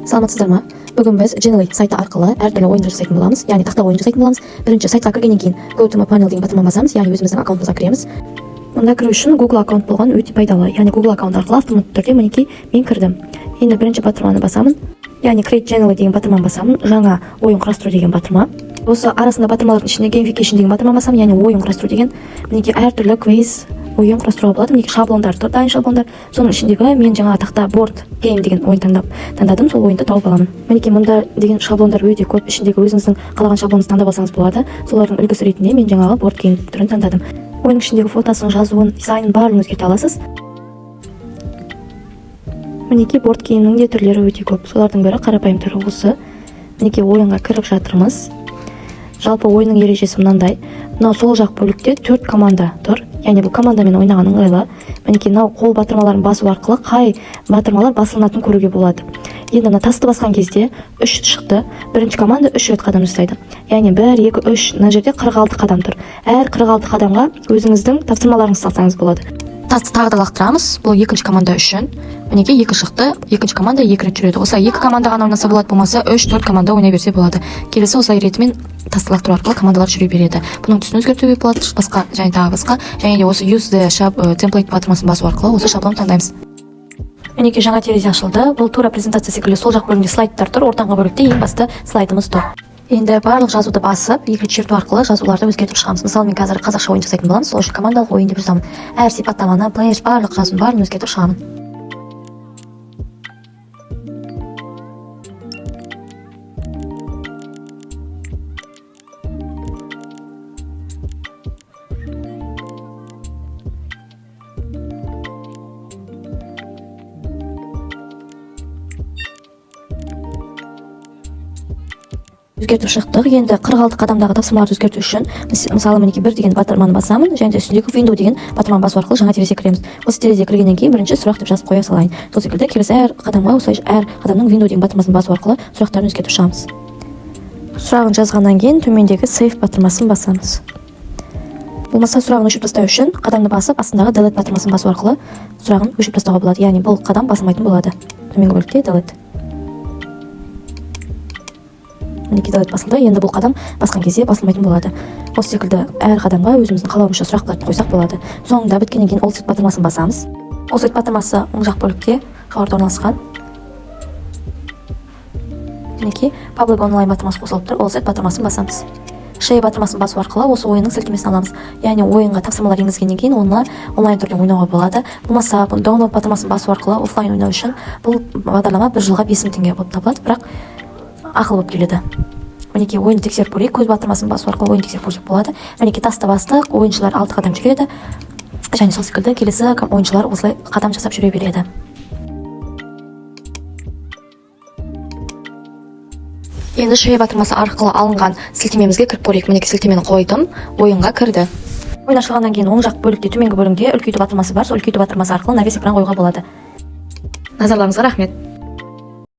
Саламатсыздар ма? Бүгін біз Genially сайты арқылы әртүрлі ойындар жасайтын боламыз, яғни тақта ойын жасайтын боламыз. Бірінші сайтқа кіргеннен кейін Go to my panel деген батырманы басамыз, яғни өзіміздің аккаунтымызға кіреміз. Мұнда кіру үшін Google аккаунт болған өте пайдалы, яғни Google аккаунт арқылы автоматты түрде мінекей мен кірдім. Енді бірінші батырманы басамын, яғни Create Genially деген батырманы басамын, жаңа ойын құрастыру деген батырма. Осы арасында батырмалардың ішінде Gamification деген батырманы басамын, яғни ойын құрастыру деген мінекей әртүрлі квиз ойын құрастыруға болады. Мінекей шаблондар, дайын шаблондар. Соның ішіндегі мен жаңа тақта board game деген ойын таңдадым, сол ойынды тауып аламын. Мінекей мұнда деген шаблондар өте көп, ішіндегі өзіңіздің қалаған шаблоныңызды таңдап алсаңыз болады. Солардың үлгісі ретінде мен жаңағы board game түрін таңдадым. Ойынның ішіндегі фотосын, жазуын, дизайнын барлығын өзгерте аласыз. Мінекей board game'нің де түрлері өте көп. Солардың бірі қарапайым түрі осы. Мінекей ойынға кіріп жатырмыз. Жалпы ойынның ережесі мынандай. Мынау сол жақ бөлікте 4 команда тұр. Яғни бұл командамен ойнаған ыңғайлы. Мінекей мынау қол батырмаларын басу арқылы қай батырмалар басылынатынын көруге болады. Енді мына тасты басқан кезде 3 шықты. Бірінші команда 3 рет қадам жасайды. Яғни 1, 2, 3, мына жерде 46 қадам тұр. Әр 46 қадамға өзіңіздің тапсырмаларыңызды салсаңыз болады. Тасты тағы да лақтырамыз. Бұл екінші команда үшін. Мінекей 2 шықты. Екінші команда 2 рет жүреді. Осылай 2 команда ғана ойнаса болады, болмаса 3-4 команда ойнай берсе болады. Келесі осылай ретімен тасты лақтыру арқылы командалар жүре береді. Бұның түсін өзгертуге болады, басқа және тағы басқа. Және де осы use the template батырмасын басу арқылы осы шаблон таңдаймыз. Мінекей жаңа терезе ашылды. Бұл тура презентация секілді сол жақ бөлімде слайдтар тұр. Ортаңғы бөлікте ең басты слайдымыз тұр. Енді барлық жазуды басып, екі рет черту арқылы жазуларды өзгертіп шығамыз. Мысалы, мен қазір қазақша ойын жасайтын боламын, сол үшін командалық ойын деп жазамын. Әр сипаттаманы, players барлық жазуын барын өзгертіп шығамын. Өзгертіп шықтық. Енді 46 қадамдағы тапсырмаларды өзгерту үшін, мысалы, мінекей 1 деген батырманы басамын, және де үстіндегі window деген батырманы басу арқылы жаңа терезе кіреміз. Осы терезе кіргеннен кейін бірінші сұрақ деп жазып қоя салайын. Сол секілді келесі әр қадамға осылай әр қадамның window деген батырмасын басу арқылы сұрақтарын өзгертіп шығамыз. Сұрағын жазғаннан кейін төмендегі save батырмасын басамыз. Болмаса сұрағын өшіріп тастау үшін қадамды басып, астындағы delete батырмасын басу арқылы сұрағын өшіріп тастауға болады. Яғни бұл қадам басылмайтын болады. Төменгі бөлікте delete. Мінекей delete басылды. Енді бұл қадам басқан кезде басылмайтын болады. Осы секілді әр қадамға өзіміздің қалауымызша сұрақтарды қойсақ болады. Соңында біткеннен кейін all set батырмасын басамыз. All set батырмасы оң жақ бөлікте жоғарыда орналасқан. Мінекей public online батырмасы қосылып тұр. All set батырмасын басамыз. Share батырмасын басу арқылы осы ойынның сілтемесін аламыз. Яғни ойынға тапсырмалар енгізгеннен кейін оны онлайн түрде ойнауға болады. Болмаса download батырмасын басу арқылы офлайн ойнау үшін бұл бағдарлама 1 жылға 5000 теңге болып табылады, бірақ ақылы болып келеді. Мінекей ойынды тексеріп көрейік. Көз батырмасын басу арқылы ойын тексеріп көрсек болады. Мінекей тасты бастық, ойыншылар 6 қадам жүреді. Және сол секілді келесі ойыншылар осылай қадам жасап жүре береді. Енді шея батырмасы арқылы алынған сілтемемізге кіріп көрейік. Мінекей сілтемені қойдым, ойынға кірді. Ойын ашылғаннан кейін оң жақ бөлікте төменгі бөлімде үлкейту батырмасы бар. Сол үлкейту батырмасы арқылы навес экран қоюға болады. Назарларыңызға рахмет.